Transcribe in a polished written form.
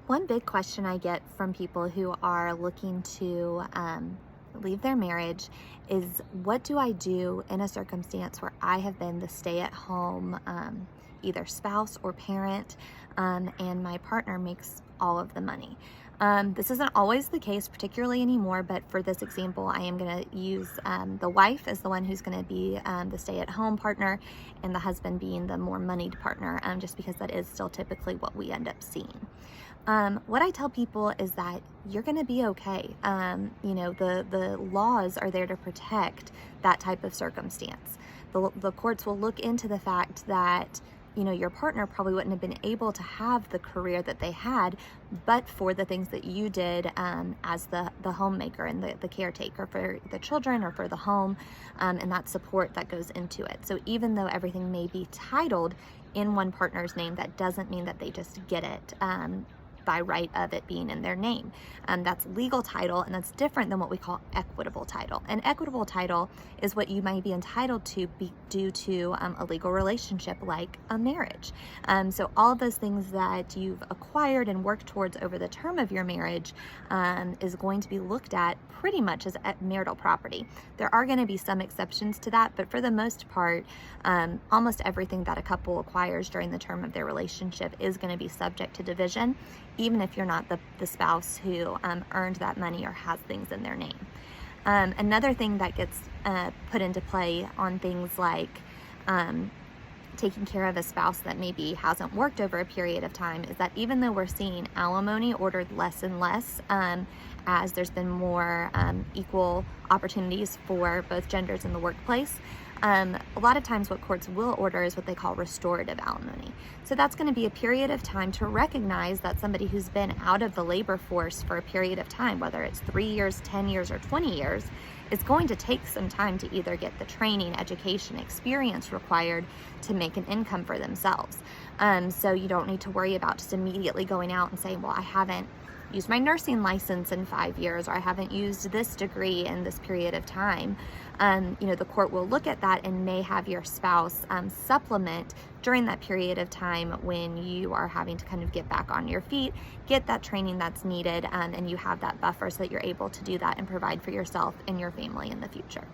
One big question I get from people who are looking to leave their marriage is, what do I do in a circumstance where I have been the stay-at-home either spouse or parent, and my partner makes all of the money? This isn't always the case, particularly anymore, but for this example, I am going to use the wife as the one who's going to be the stay-at-home partner, and the husband being the more moneyed partner, just because that is still typically what we end up seeing. What I tell people is that you're going to be okay. The laws are there to protect that type of circumstance. The courts will look into the fact that your partner probably wouldn't have been able to have the career that they had, but for the things that you did as the homemaker and the caretaker for the children or for the home, and that support that goes into it. So even though everything may be titled in one partner's name, that doesn't mean that they just get it by right of it being in their name. That's legal title, and that's different than what we call equitable title. And equitable title is what you might be entitled to be due to a legal relationship like a marriage. So all of those things that you've acquired and worked towards over the term of your marriage is going to be looked at pretty much as marital property. There are going to be some exceptions to that, but for the most part, almost everything that a couple acquires during the term of their relationship is going to be subject to division, even if you're not the spouse who earned that money or has things in their name. Another thing that gets put into play on things like taking care of a spouse that maybe hasn't worked over a period of time is that even though we're seeing alimony ordered less and less, as there's been more equal opportunities for both genders in the workplace, a lot of times what courts will order is what they call restorative alimony. So that's going to be a period of time to recognize that somebody who's been out of the labor force for a period of time, whether it's 3 years, 10 years, or 20 years, it's going to take some time to either get the training, education, experience required to make an income for themselves. So you don't need to worry about just immediately going out and saying, well, I haven't used my nursing license in 5 years, or I haven't used this degree in this period of time. The court will look at that and may have your spouse supplement during that period of time when you are having to kind of get back on your feet, get that training that's needed, and you have that buffer so that you're able to do that and provide for yourself and your family in the future.